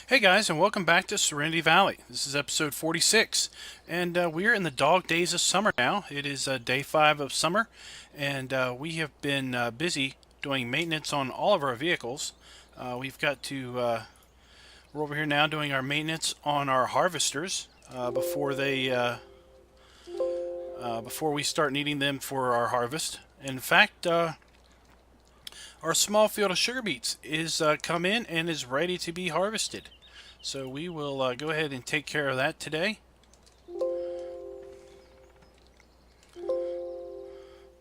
Hey guys, and welcome back to Serenity Valley. This is episode 46, and we're in the dog days of summer now. It is day 5 of summer, and we have been busy doing maintenance on all of our vehicles. We've got to, we're over here now doing our maintenance on our harvesters before we start needing them for our harvest. In fact, our small field of sugar beets is come in and is ready to be harvested. So we will go ahead and take care of that today.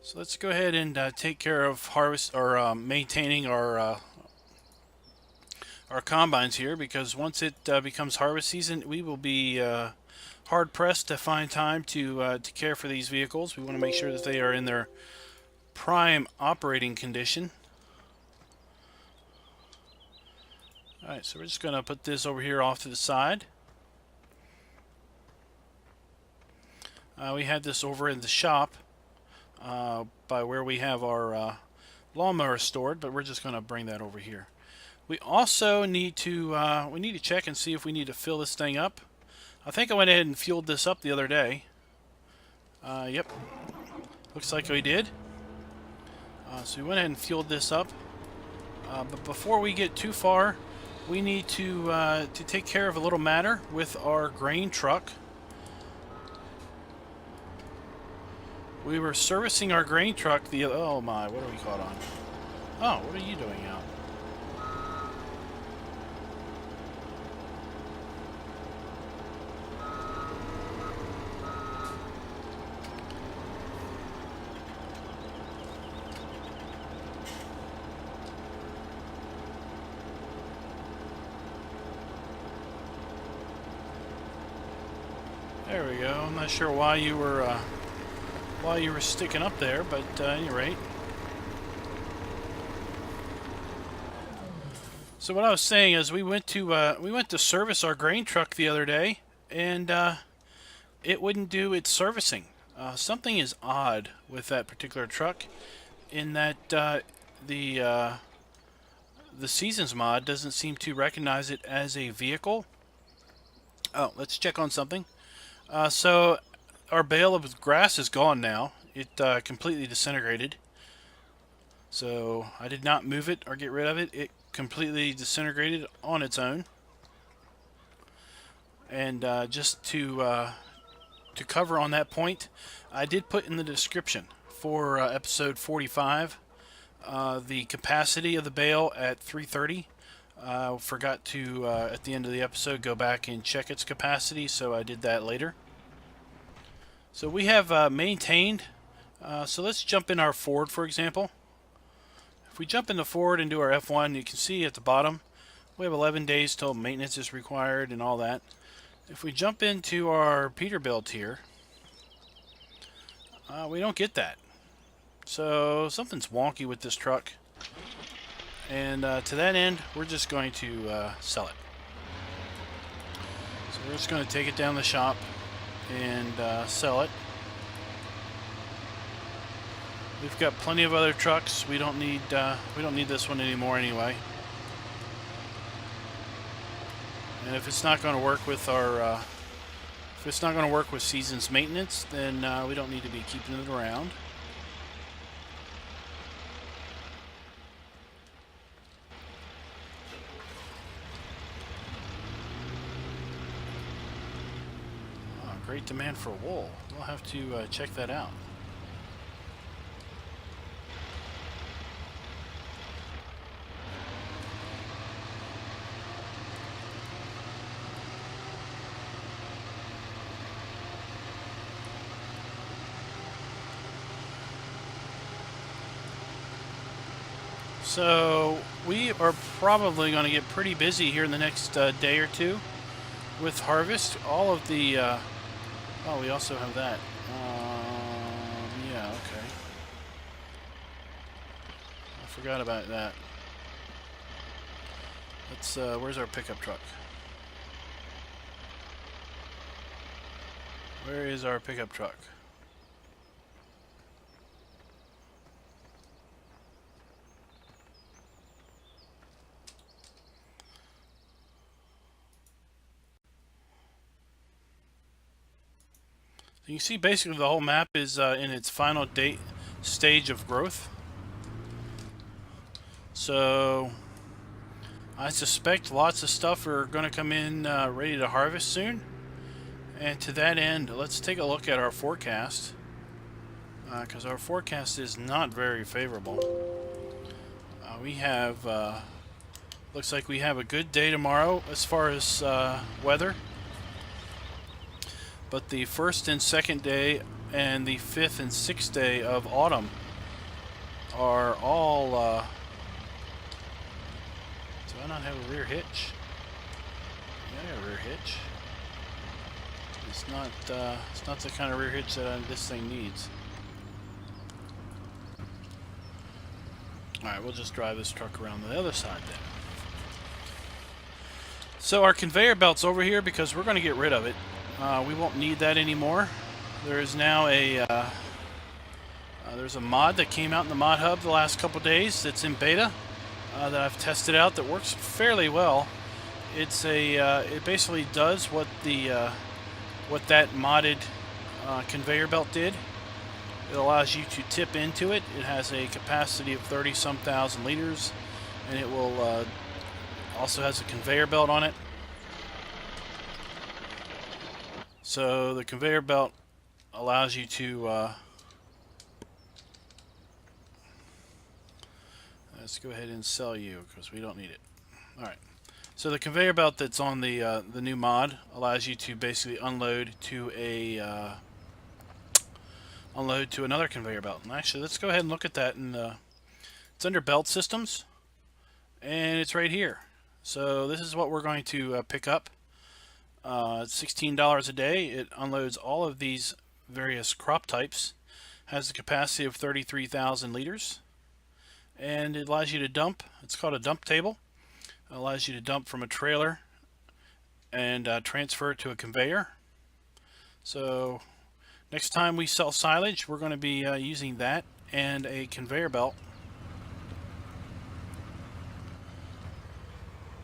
So let's go ahead and take care of maintaining our combines here, because once it becomes harvest season, we will be hard pressed to find time to care for these vehicles. We want to make sure that they are in their prime operating condition. Alright, so we're just going to put this over here off to the side. We had this over in the shop by where we have our lawnmower stored, but we're just going to bring that over here. We also need to check and see if we need to fill this thing up. I think I went ahead and fueled this up the other day. Yep, looks like we did. So we went ahead and fueled this up. But before we get too far, we need to take care of a little matter with our grain truck. We were servicing our grain truck oh my, what are we caught on? Oh, what are you doing out? There we go. I'm not sure why you were sticking up there, but at any rate. So what I was saying is we went to service our grain truck the other day, and it wouldn't do its servicing. Something is odd with that particular truck, in that the Seasons mod doesn't seem to recognize it as a vehicle. Oh, let's check on something. So our bale of grass is gone now. It completely disintegrated. So I did not move it or get rid of it. It completely disintegrated on its own. And just to cover on that point, I did put in the description for episode 45 the capacity of the bale at 330. Forgot to, at the end of the episode, go back and check its capacity, so I did that later. So we have maintained, so let's jump in our Ford, for example. If we jump into Ford and do our F1, you can see at the bottom, we have 11 days till maintenance is required and all that. If we jump into our Peterbilt here, we don't get that. So something's wonky with this truck. And to that end, we're just going to sell it. So we're just going to take it down the shop and sell it. We've got plenty of other trucks. We don't need this one anymore anyway. And if it's not going to work with our if it's not going to work with Seasons maintenance, then we don't need to be keeping it around. Great demand for wool. We'll have to check that out. So we are probably going to get pretty busy here in the next day or two with harvest. All of the oh, we also have that. Yeah, okay. I forgot about that. Let's, where's our pickup truck? Where is our pickup truck? So you can see basically the whole map is in its final stage of growth. So I suspect lots of stuff are going to come in ready to harvest soon. And to that end, let's take a look at our forecast, because our forecast is not very favorable. We have, looks like we have a good day tomorrow as far as weather. But the first and second day and the fifth and sixth day of autumn are all... do I not have a rear hitch? Yeah, I got a rear hitch. It's not the kind of rear hitch that this thing needs. Alright, we'll just drive this truck around the other side then. So our conveyor belt's over here because we're going to get rid of it. We won't need that anymore. There is now there's a mod that came out in the mod hub the last couple days that's in beta that I've tested out that works fairly well. It's it basically does what that modded conveyor belt did. It allows you to tip into it. It has a capacity of 30-some thousand liters, and it will also has a conveyor belt on it. So the conveyor belt allows you to let's go ahead and sell you because we don't need it. All right. So the conveyor belt that's on the new mod allows you to basically unload to another conveyor belt. And actually, let's go ahead and look at that. And it's under belt systems, and it's right here. So this is what we're going to pick up. It's $16 a day. It unloads all of these various crop types. Has a capacity of 33,000 liters, and it allows you to dump. It's called a dump table. It allows you to dump from a trailer and transfer it to a conveyor. So next time we sell silage, we're going to be using that and a conveyor belt.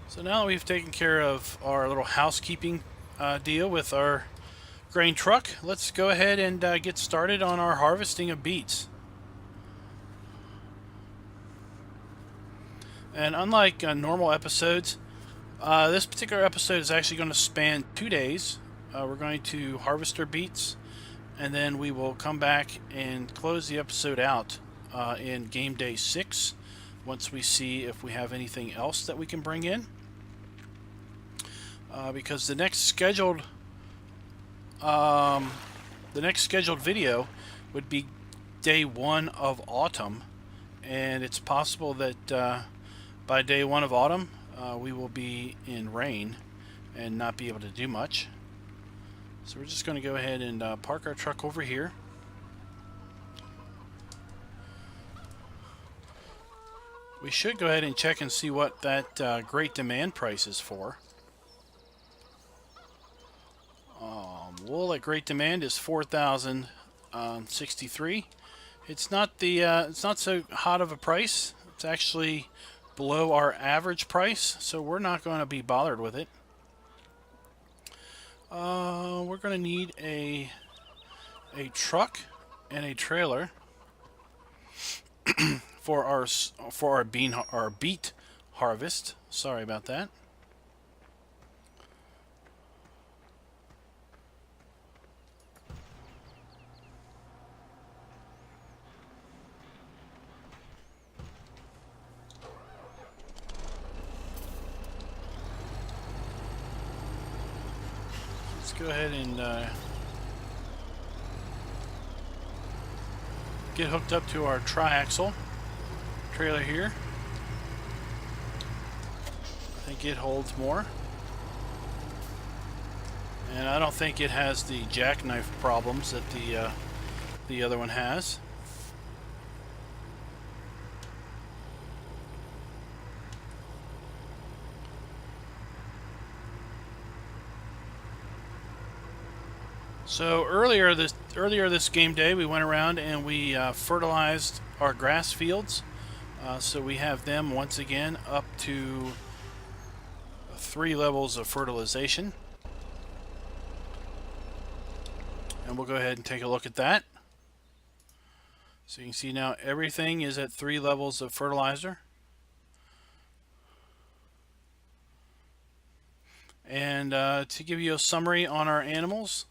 So now that we've taken care of our little housekeeping deal with our grain truck, let's go ahead and get started on our harvesting of beets. And unlike normal episodes, this particular episode is actually going to span 2 days. We're going to harvest our beets, and then we will come back and close the episode out in game day 6 once we see if we have anything else that we can bring in. Because the next scheduled video would be day 1 of autumn, and it's possible that by day 1 of autumn we will be in rain and not be able to do much. So we're just going to go ahead and park our truck over here. We should go ahead and check and see what that great demand price is for. Wool at great demand is 4,063. It's not so hot of a price. It's actually below our average price, so we're not going to be bothered with it. We're going to need a truck and a trailer for our beet harvest. Sorry about that. Go ahead and get hooked up to our triaxle trailer here. I think it holds more, and I don't think it has the jackknife problems that the other one has. So earlier this game day, we went around and we fertilized our grass fields. So we have them once again up to 3 levels of fertilization. and we'll go ahead and take a look at that. So you can see now everything is at 3 levels of fertilizer. And to give you a summary on our animals,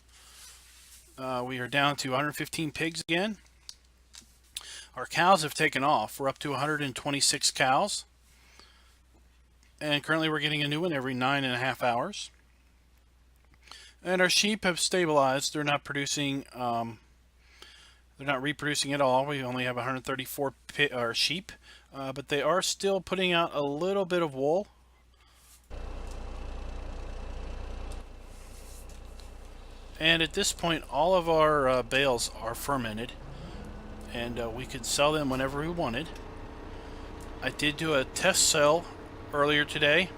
we are down to 115 pigs again. Our cows have taken off. We're up to 126 cows. And currently we're getting a new one every 9.5 hours. And our sheep have stabilized. They're not producing, they're not reproducing at all. We only have 134 sheep, but they are still putting out a little bit of wool. And at this point, all of our bales are fermented, and we could sell them whenever we wanted. I did do a test sell earlier today,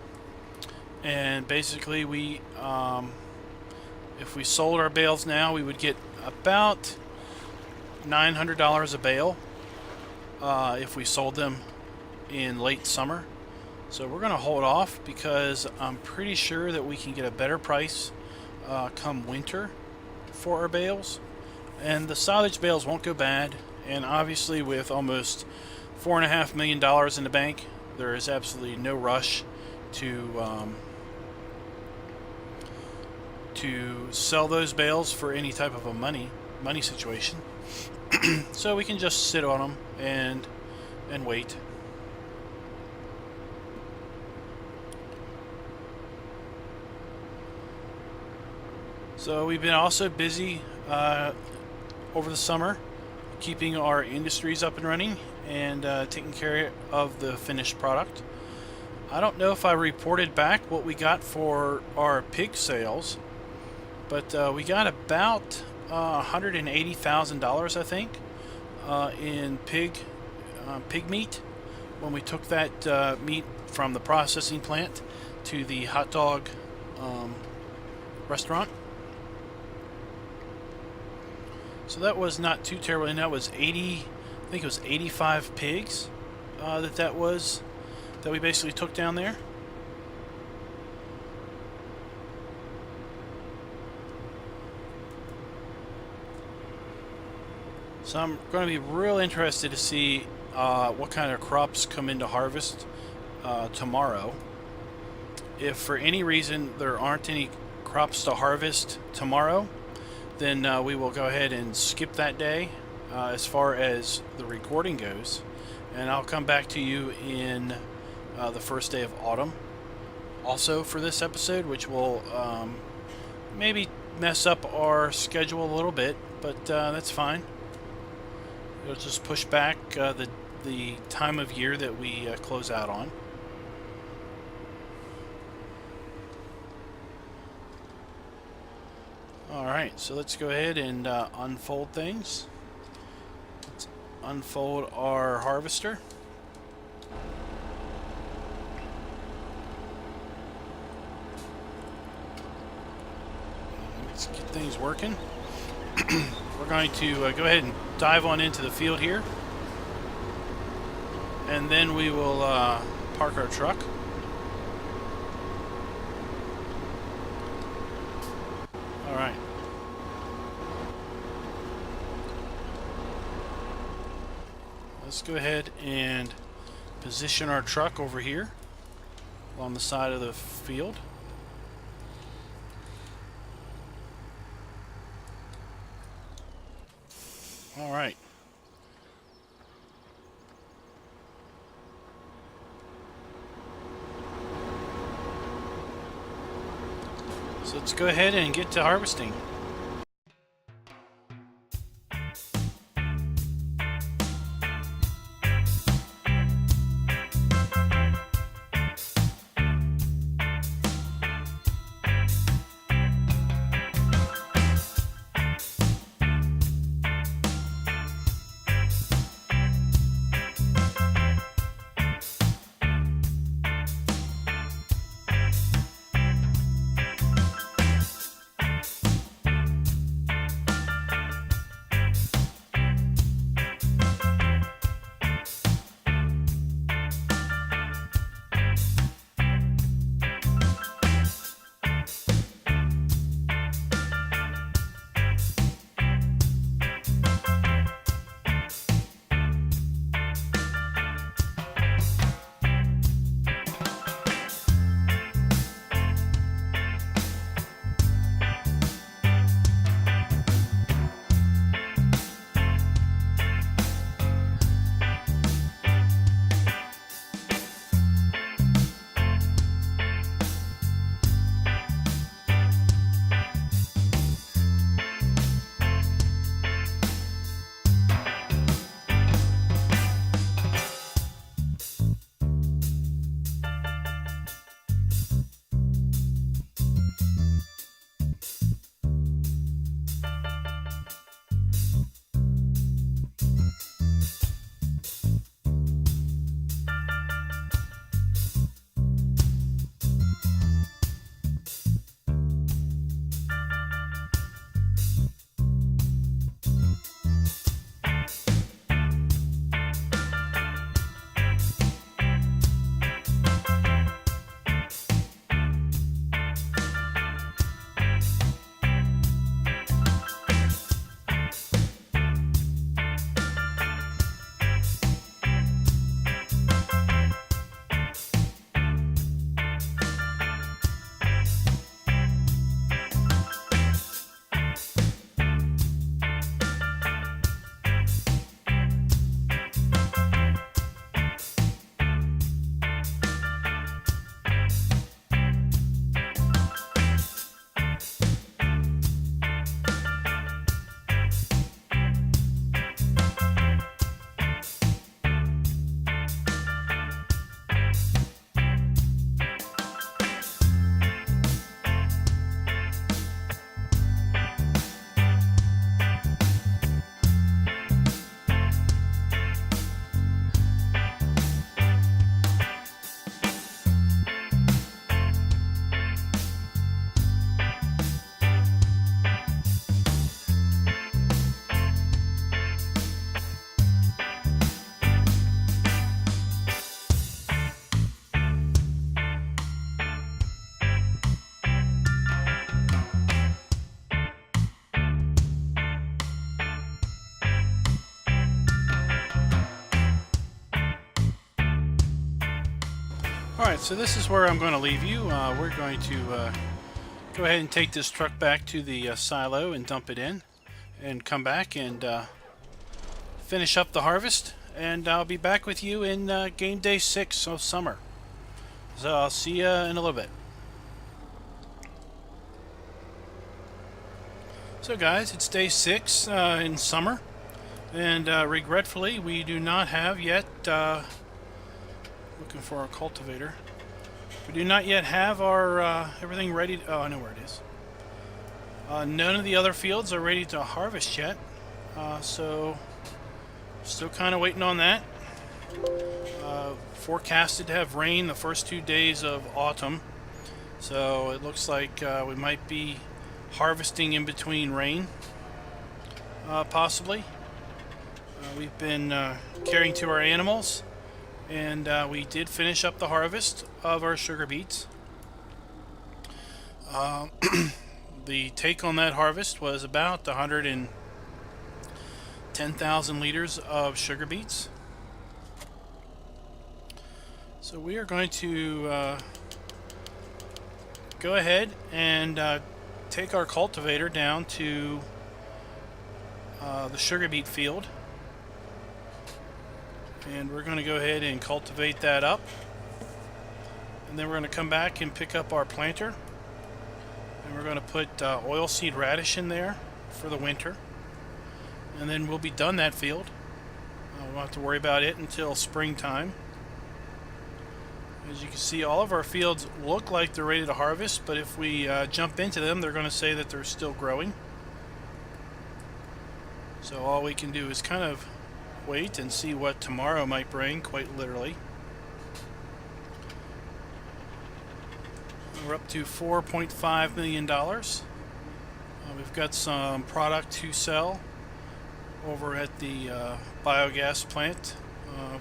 and basically we, if we sold our bales now, we would get about $900 a bale if we sold them in late summer. So we're going to hold off because I'm pretty sure that we can get a better price come winter for our bales, and the silage bales won't go bad. And obviously with almost $4.5 million in the bank, there is absolutely no rush to sell those bales for any type of a money situation. So we can just sit on them and wait. So we've been also busy over the summer keeping our industries up and running and taking care of the finished product. I don't know if I reported back what we got for our pig sales, but we got about $180,000, I think, in pig meat when we took that meat from the processing plant to the hot dog restaurant. So that was not too terrible, and that was 80, I think it was 85 pigs that we basically took down there. So I'm going to be real interested to see what kind of crops come into harvest tomorrow. If for any reason there aren't any crops to harvest tomorrow, then we will go ahead and skip that day as far as the recording goes, and I'll come back to you in the first day of autumn also for this episode, which will maybe mess up our schedule a little bit, but that's fine. It'll just push back the time of year that we close out on. Alright, so let's go ahead and unfold things. Let's unfold our harvester. Let's get things working. We're going to go ahead and dive on into the field here, and then we will park our truck. Alright. Let's go ahead and position our truck over here along the side of the field. Alright. So let's go ahead and get to harvesting. Alright, so this is where I'm going to leave you. We're going to go ahead and take this truck back to the silo and dump it in, and come back and finish up the harvest, and I'll be back with you in game day 6 of summer. So I'll see you in a little bit. So guys, it's day 6 in summer, and regretfully we do not have yet, looking for our cultivator, we do not yet have our everything ready. Oh, I know where it is. None of the other fields are ready to harvest yet, so still kind of waiting on that. Forecasted to have rain the first 2 days of autumn, so it looks like we might be harvesting in between rain, possibly. We've been caring to our animals, and we did finish up the harvest of our sugar beets. The take on that harvest was about 110,000 liters of sugar beets. So we are going to go ahead and take our cultivator down to the sugar beet field, and we're going to go ahead and cultivate that up, and then we're going to come back and pick up our planter, and we're going to put oilseed radish in there for the winter, and then we'll be done that field. We won't have to worry about it until springtime. As you can see, all of our fields look like they're ready to harvest, but if we jump into them, they're going to say that they're still growing. So all we can do is kind of wait and see what tomorrow might bring, quite literally. We're up to $4.5 million. We've got some product to sell over at the biogas plant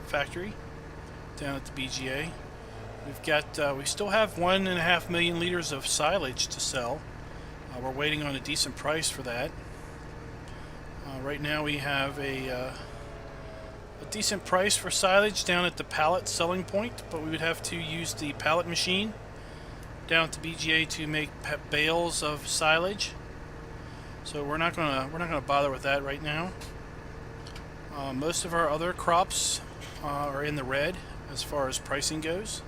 factory down at the BGA. We've got, we still have 1.5 million liters of silage to sell. We're waiting on a decent price for that. Right now we have a decent price for silage down at the pallet selling point, but we would have to use the pallet machine down at the BGA to make bales of silage. So we're not gonna bother with that right now. Most of our other crops are in the red as far as pricing goes.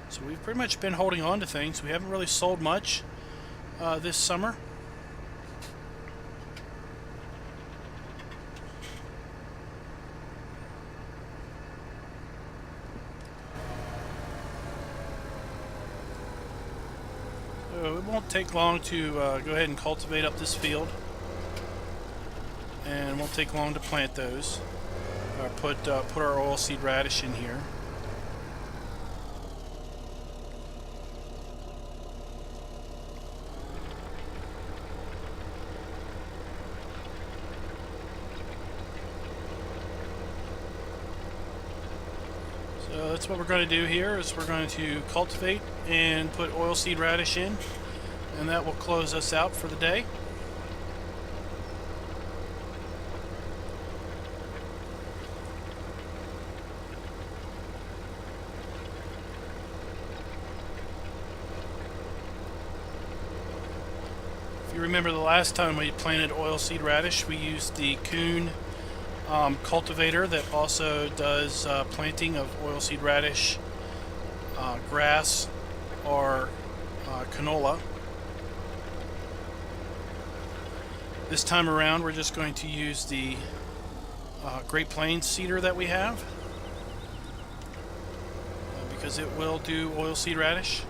So we've pretty much been holding on to things. We haven't really sold much this summer. So it won't take long to go ahead and cultivate up this field, and it won't take long to plant those. Put our oilseed radish in here. So that's what we're going to do here, is we're going to cultivate and put oilseed radish in, and that will close us out for the day. If you remember the last time we planted oilseed radish, we used the Kuhn cultivator that also does planting of oilseed radish, grass, or canola. This time around we're just going to use the Great Plains seeder that we have, because it will do oilseed radish.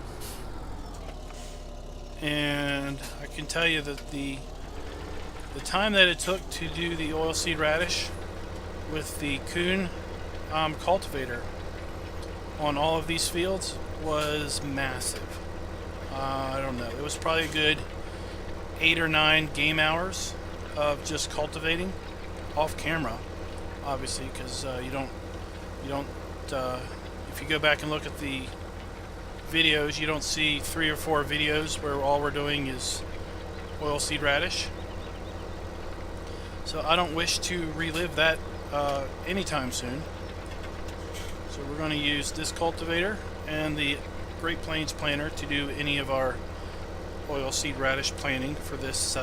And I can tell you that the time that it took to do the oilseed radish with the Kuhn cultivator on all of these fields was massive. I don't know, it was probably a good 8 or 9 game hours of just cultivating off camera, obviously, because you don't if you go back and look at the videos, you don't see 3 or 4 videos where all we're doing is oilseed radish. So I don't wish to relive that anytime soon. So we're going to use this cultivator and the Great Plains planter to do any of our oilseed radish planting for this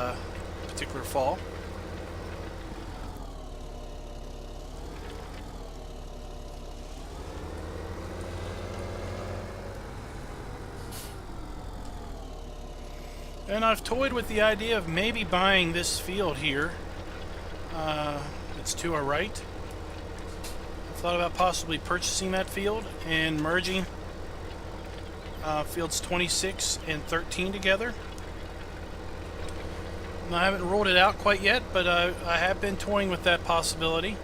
particular fall. And I've toyed with the idea of maybe buying this field here. It's to our right. I've thought about possibly purchasing that field and merging fields 26 and 13 together. And I haven't ruled it out quite yet, but I have been toying with that possibility.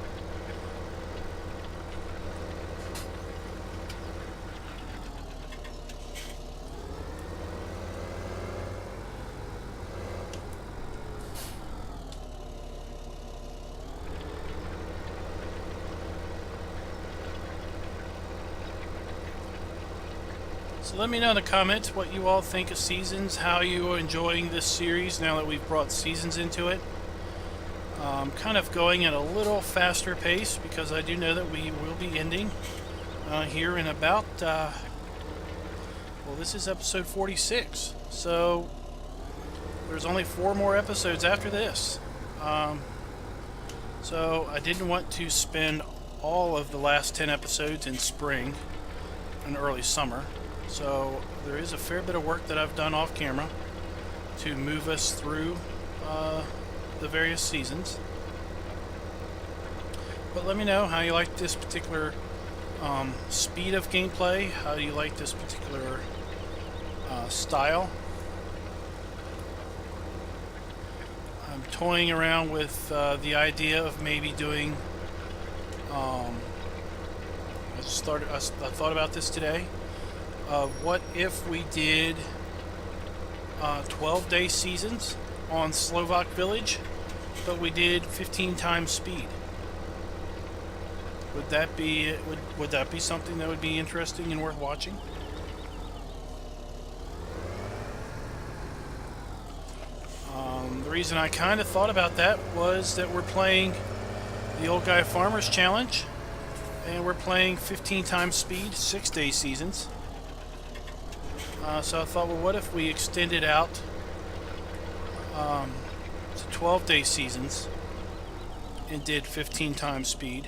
So let me know in the comments what you all think of seasons, how you are enjoying this series now that we've brought seasons into it. I'm kind of going at a little faster pace because I do know that we will be ending here in about, well, this is episode 46, so there's only 4 more episodes after this. So I didn't want to spend all of the last 10 episodes in spring and early summer. So there is a fair bit of work that I've done off camera to move us through the various seasons. But let me know how you like this particular speed of gameplay. How do you like this particular style? I'm toying around with the idea of maybe doing. I thought about this today. What if we did 12-day seasons on Slovak Village, but we did 15 times speed? Would that be something that would be interesting and worth watching? The reason I kind of thought about that was that we're playing the Old Guy Farmers Challenge, and we're playing 15 times speed, 6-day seasons. So I thought, well, what if we extended out to 12-day seasons and did 15 times speed?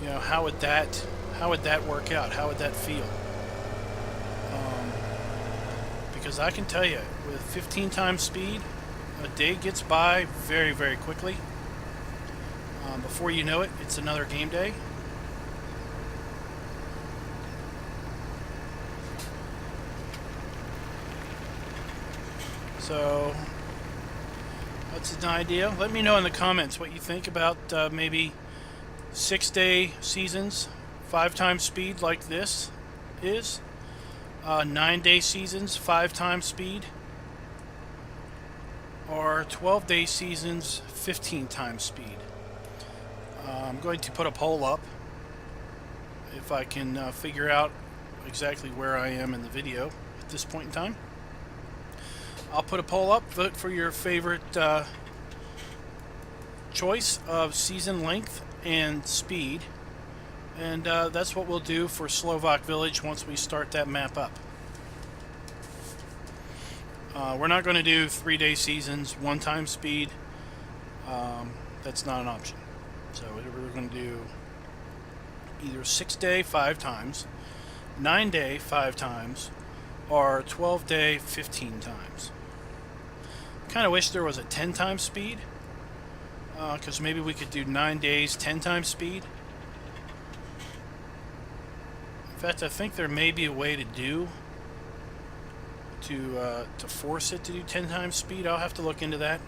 You know, how would that work out? How would that feel? Because I can tell you, with 15 times speed, a day gets by very, very quickly. Before you know it, it's another game day. So that's an idea. Let me know in the comments what you think about maybe 6-day seasons, 5 times speed like this is, 9-day seasons, 5 times speed, or 12-day seasons, 15 times speed. I'm going to put a poll up if I can figure out exactly where I am in the video at this point in time. I'll put a poll up. Vote for your favorite choice of season length and speed, and that's what we'll do for Slovak Village once we start that map up. We're not going to do 3-day seasons, 1 time speed. That's not an option. So we're going to do either 6-day 5 times, 9-day 5 times, or 12-day 15 times. Kind of wish there was a 10 times speed, because maybe we could do 9 days 10 times speed. In fact, I think there may be a way to force it to do 10 times speed. I'll have to look into that,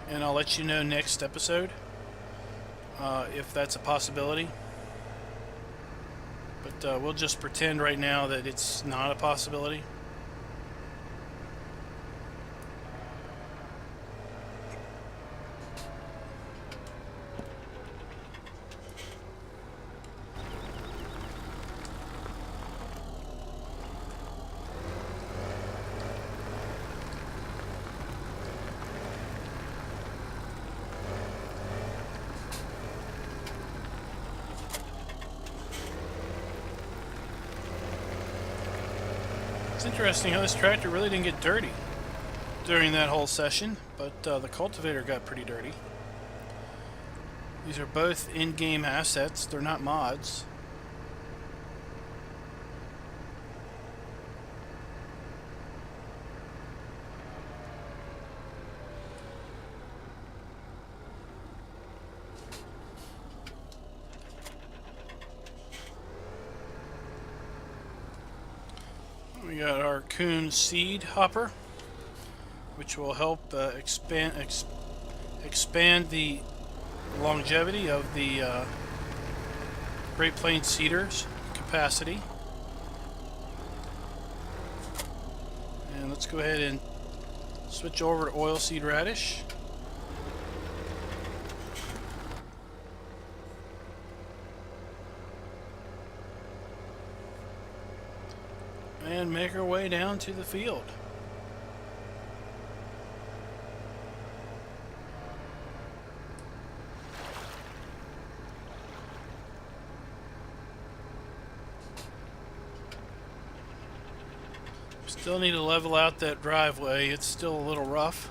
and I'll let you know next episode if that's a possibility. But we'll just pretend right now that it's not a possibility. It's interesting how this tractor really didn't get dirty during that whole session, but the cultivator got pretty dirty. These are both in-game assets, they're not mods. We got our Coon seed hopper, which will help expand the longevity of the Great Plains seeders capacity. And let's go ahead and switch over to oilseed radish. And make our way down to the field. Still need to level out that driveway. It's still a little rough.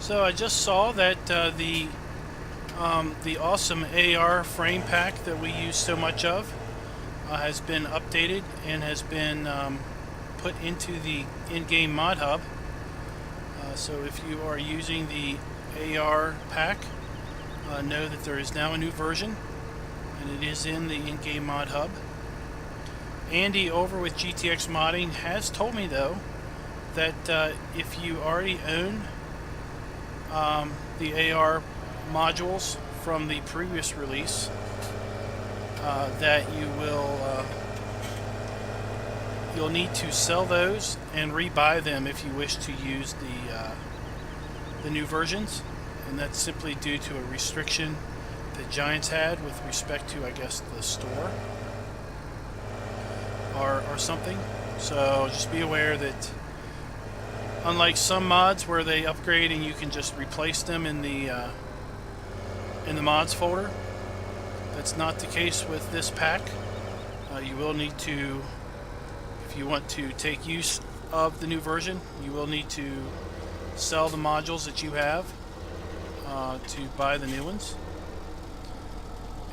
So I just saw that the awesome AR frame pack that we use so much of has been updated and has been put into the in-game mod hub. So if you are using the AR pack, know that there is now a new version, and it is in the in-game mod hub. Andy over with GTX Modding has told me though that if you already own the AR modules from the previous release, that you'll need to sell those and rebuy them if you wish to use the new versions, and that's simply due to a restriction that Giants had with respect to, I guess, the store or something. So just be aware that unlike some mods where they upgrade and you can just replace them in the mods folder, that's not the case with this pack. You will need to, if you want to take use of the new version, you will need to sell the modules that you have to buy the new ones.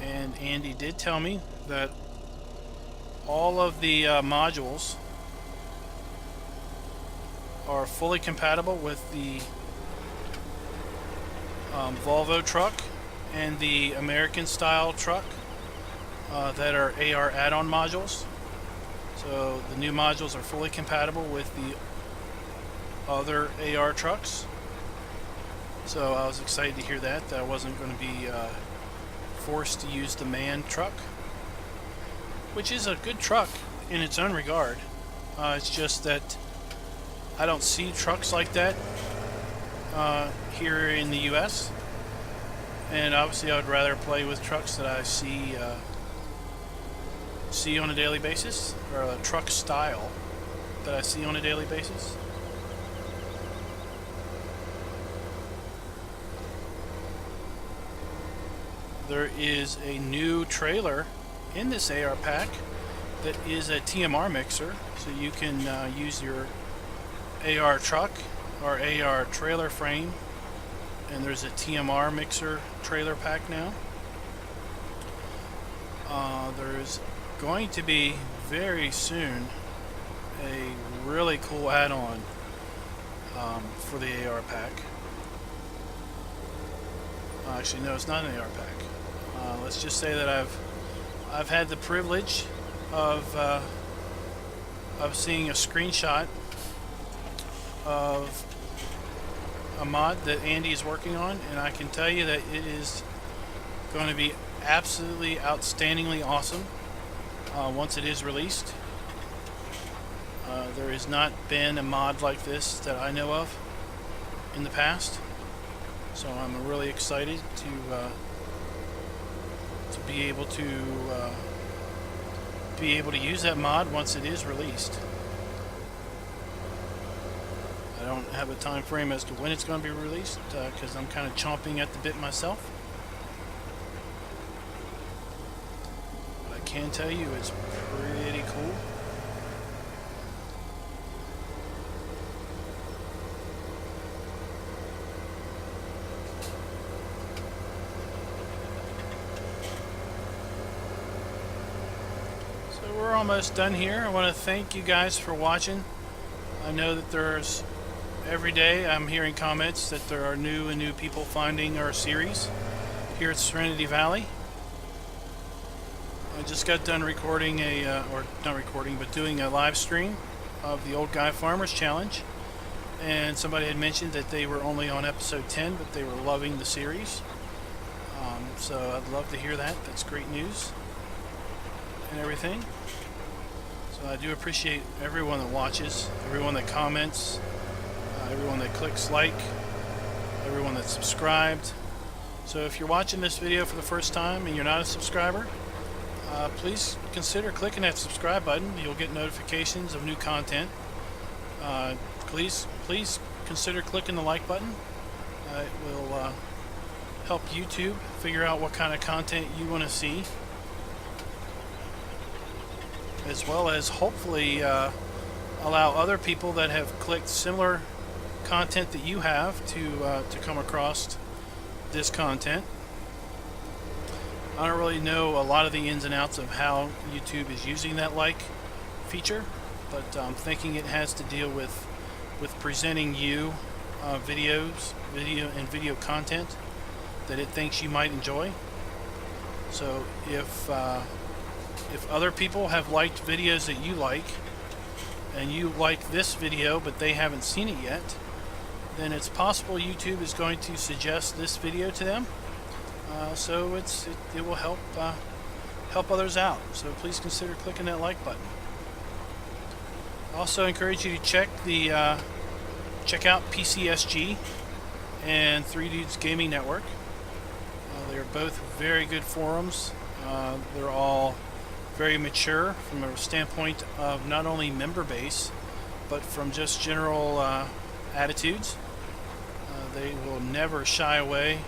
And Andy did tell me that all of the modules are fully compatible with the Volvo truck and the American style truck that are AR add-on modules. So the new modules are fully compatible with the other AR trucks. So I was excited to hear that I wasn't going to be forced to use the MAN truck, which is a good truck in its own regard. It's just that I don't see trucks like that here in the US, and obviously I would rather play with trucks that I see on a daily basis, or a truck style that I see on a daily basis. There is a new trailer in this AR pack that is a TMR mixer, so you can use your AR truck or AR trailer frame, and there's a TMR mixer trailer pack now. There's going to be very soon a really cool add-on for the AR pack. Actually, no, it's not an AR pack. Let's just say that I've had the privilege of seeing a screenshot of a mod that Andy is working on, and I can tell you that it is going to be absolutely outstandingly awesome once it is released. There has not been a mod like this that I know of in the past, so I'm really excited to be able to use that mod once it is released. I don't have a time frame as to when it's going to be released because I'm kind of chomping at the bit myself. But I can tell you it's pretty cool. So we're almost done here. I want to thank you guys for watching. I know that there's every day I'm hearing comments that there are new people finding our series here at Serenity Valley. I just got done recording doing a live stream of the Old Guy Farmers Challenge, and somebody had mentioned that they were only on episode 10, but they were loving the series. So I'd love to hear that. That's great news and everything. So I do appreciate everyone that watches, everyone that comments, everyone that clicks like, everyone that's subscribed. So if you're watching this video for the first time and you're not a subscriber, please consider clicking that subscribe button. You'll get notifications of new content. Please consider clicking the like button. It will help YouTube figure out what kind of content you want to see, as well as hopefully allow other people that have clicked similar content that you have to come across this content. I don't really know a lot of the ins and outs of how YouTube is using that like feature, but I'm thinking it has to deal with presenting you video content that it thinks you might enjoy. So if other people have liked videos that you like, and you like this video but they haven't seen it yet, then it's possible YouTube is going to suggest this video to them. So it will help others out. So please consider clicking that like button. I also encourage you to check out PCSG and 3 Dudes Gaming Network. They're both very good forums. They're all very mature from a standpoint of not only member base, but from just general attitudes. They will never shy away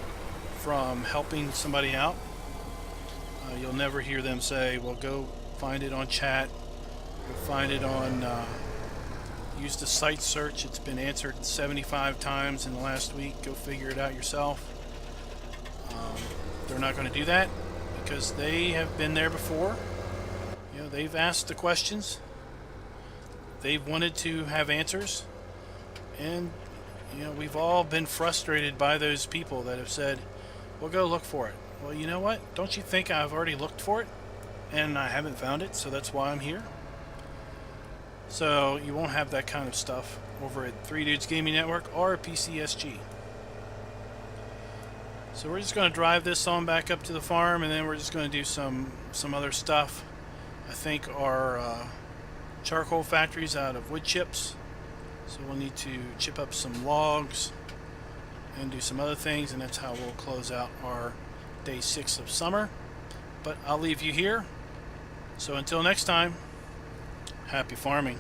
from helping somebody out. You'll never hear them say, well, go find it on chat, go find it on use the site search, it's been answered 75 times in the last week, go figure it out yourself. They're not going to do that because they have been there before. You know, they've asked the questions, they've wanted to have answers, and you know, we've all been frustrated by those people that have said, well, go look for it. Well, you know what? Don't you think I've already looked for it and I haven't found it, so that's why I'm here? So you won't have that kind of stuff over at 3 Dudes Gaming Network or PCSG. So we're just going to drive this on back up to the farm, and then we're just going to do some other stuff. I think our charcoal factory's out of wood chips, so we'll need to chip up some logs and do some other things, and that's how we'll close out our day 6 of summer. But I'll leave you here. So until next time, happy farming.